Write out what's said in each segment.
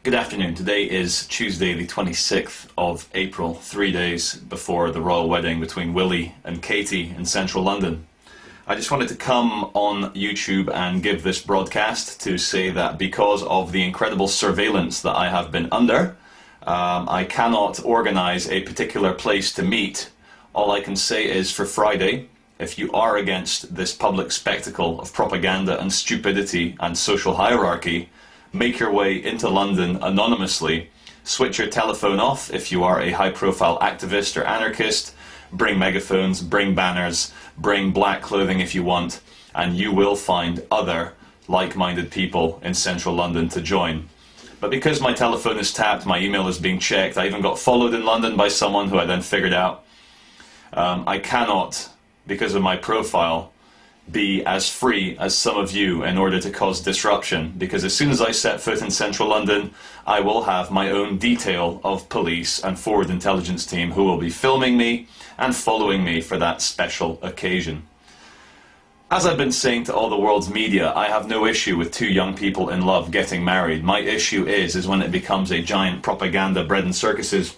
Good afternoon. Today is Tuesday the 26th of April, 3 days before the royal wedding between Willie and Katie in central London. I just wanted to come on YouTube and give this broadcast to say that because of the incredible surveillance that I have been under, I cannot organise a particular place to meet. All I can say is for Friday, if you are against this public spectacle of propaganda and stupidity and social hierarchy, make your way into London anonymously, switch your telephone off if you are a high-profile activist or anarchist, bring megaphones, bring banners, bring black clothing if you want, and you will find other like-minded people in central London to join. But because my telephone is tapped, my email is being checked, I even got followed in London by someone who I then figured out, I cannot, because of my profile, be as free as some of you in order to cause disruption, because as soon as I set foot in central London, I will have my own detail of police and forward intelligence team who will be filming me and following me for that special occasion. As I've been saying to all the world's media, I have no issue with two young people in love getting married. My issue is when it becomes a giant propaganda bread and circuses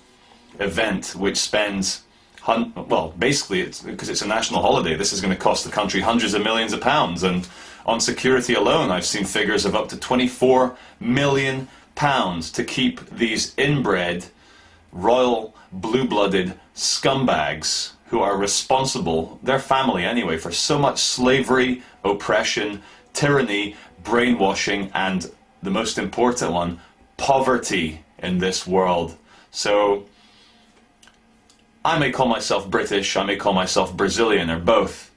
event which spends well, basically, because it's a national holiday, this is going to cost the country hundreds of millions of pounds, and on security alone I've seen figures of up to £24 million to keep these inbred, royal, blue-blooded scumbags who are responsible, their family anyway, for so much slavery, oppression, tyranny, brainwashing, and the most important one, poverty in this world. So I may call myself British, I may call myself Brazilian, or both,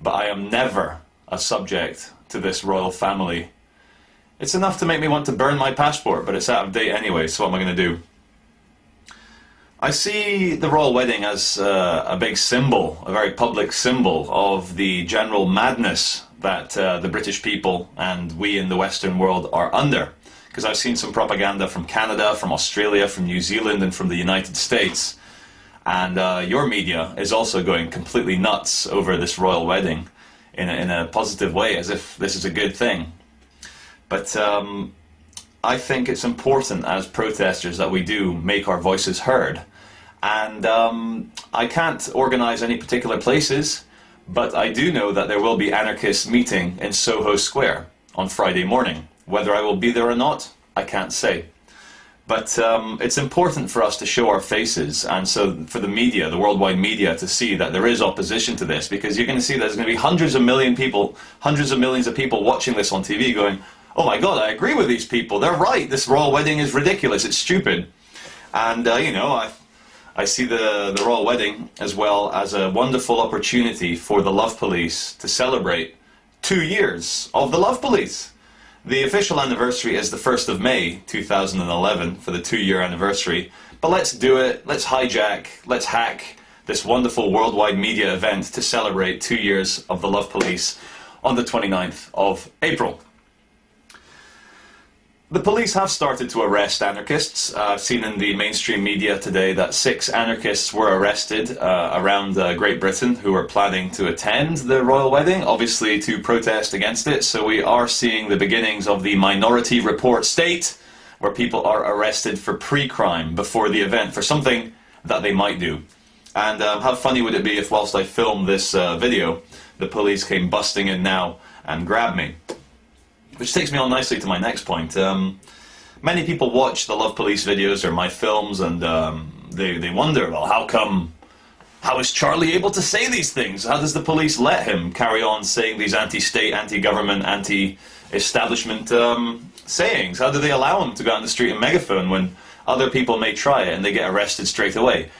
but I am never a subject to this royal family. It's enough to make me want to burn my passport, but it's out of date anyway, so what am I going to do? I see the royal wedding as a big symbol, a very public symbol of the general madness that the British people and we in the Western world are under. Because I've seen some propaganda from Canada, from Australia, from New Zealand, and from the United States. And your media is also going completely nuts over this royal wedding in a positive way, as if this is a good thing. But I think it's important as protesters that we do make our voices heard. And I can't organise any particular places, but I do know that there will be anarchists meeting in Soho Square on Friday morning. Whether I will be there or not, I can't say. But it's important for us to show our faces, and so for the media, the worldwide media, to see that there is opposition to this, because you're going to see that there's going to be hundreds of millions of people watching this on TV going, oh my god, I agree with these people, they're right, this royal wedding is ridiculous, it's stupid. And you know, I see the royal wedding as well as a wonderful opportunity for the Love Police to celebrate 2 years of the Love Police. The official anniversary is the 1st of May 2011 for the 2-year anniversary, but let's do it, let's hack this wonderful worldwide media event to celebrate 2 years of the Love Police on the 29th of April. The police have started to arrest anarchists. I've seen in the mainstream media today that 6 anarchists were arrested around Great Britain who were planning to attend the royal wedding, obviously to protest against it. So we are seeing the beginnings of the Minority Report state, where people are arrested for pre-crime before the event for something that they might do. And how funny would it be if whilst I filmed this video, the police came busting in now and grabbed me? Which takes me on nicely to my next point. Many people watch the Love Police videos or my films, and they wonder, well, how is Charlie able to say these things? How does the police let him carry on saying these anti-state, anti-government, anti-establishment sayings? How do they allow him to go out on the street and megaphone when other people may try it and they get arrested straight away?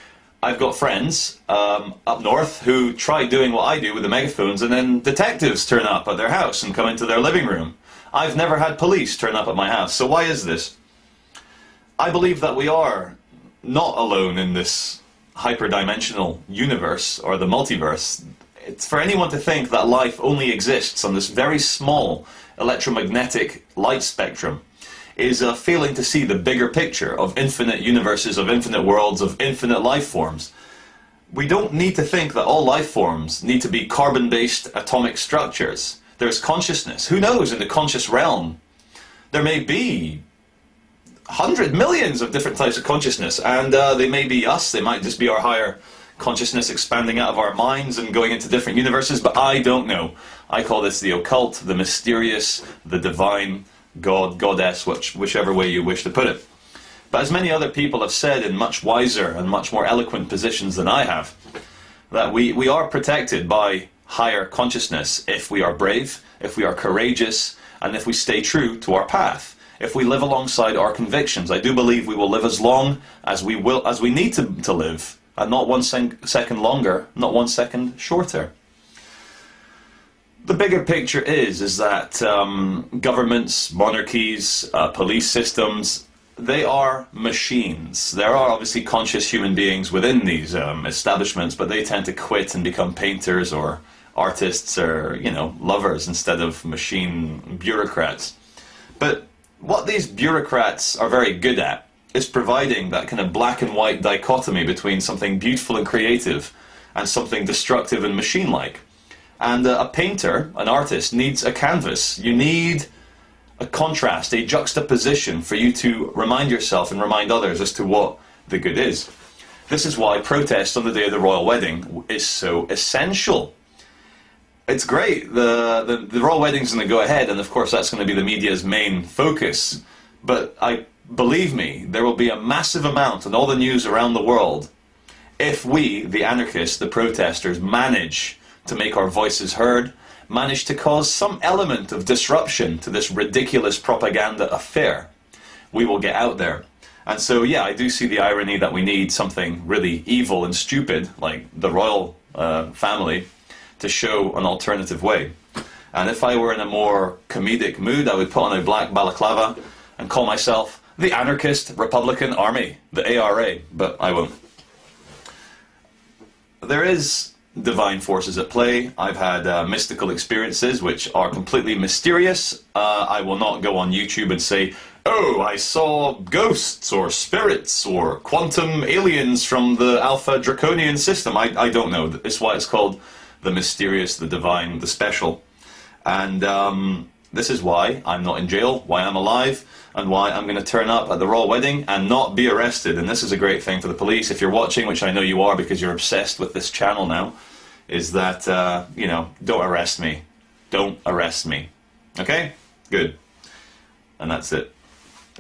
I've got friends up north who try doing what I do with the megaphones, and then detectives turn up at their house and come into their living room. I've never had police turn up at my house, so why is this? I believe that we are not alone in this hyperdimensional universe, or the multiverse. It's for anyone to think that life only exists on this very small electromagnetic light spectrum is failing to see the bigger picture of infinite universes, of infinite worlds, of infinite life forms. We don't need to think that all life forms need to be carbon-based atomic structures. There's consciousness. Who knows, in the conscious realm, there may be millions of different types of consciousness, and they may be us, they might just be our higher consciousness expanding out of our minds and going into different universes, but I don't know. I call this the occult, the mysterious, the divine, God, goddess, whichever way you wish to put it. But as many other people have said in much wiser and much more eloquent positions than I have, that we are protected by higher consciousness if we are brave, if we are courageous, and if we stay true to our path. If we live alongside our convictions, I do believe we will live as long as we need to live, and not one second longer, not 1 second shorter. The bigger picture is that governments, monarchies, police systems, they are machines. There are obviously conscious human beings within these establishments, but they tend to quit and become painters or artists or, lovers instead of machine bureaucrats. But what these bureaucrats are very good at is providing that kind of black and white dichotomy between something beautiful and creative and something destructive and machine-like. And a painter, an artist, needs a canvas. You need a contrast, a juxtaposition for you to remind yourself and remind others as to what the good is. This is why protest on the day of the royal wedding is so essential. It's great. The royal wedding's going to go ahead, and of course that's going to be the media's main focus. But believe me, there will be a massive amount in all the news around the world if we, the anarchists, the protesters, manage to make our voices heard, manage to cause some element of disruption to this ridiculous propaganda affair. We will get out there. And so, yeah, I do see the irony that we need something really evil and stupid, like the royal family, to show an alternative way. And if I were in a more comedic mood, I would put on a black balaclava and call myself the Anarchist Republican Army, the ARA, but I won't. There is divine forces at play. I've had mystical experiences which are completely mysterious. I will not go on YouTube and say, oh, I saw ghosts or spirits or quantum aliens from the Alpha Draconian system. I don't know. It's why it's called the mysterious, the divine, the special. And this is why I'm not in jail, why I'm alive, and why I'm going to turn up at the royal wedding and not be arrested. And this is a great thing for the police. If you're watching, which I know you are because you're obsessed with this channel now, is that, don't arrest me. Don't arrest me. Okay? Good. And that's it.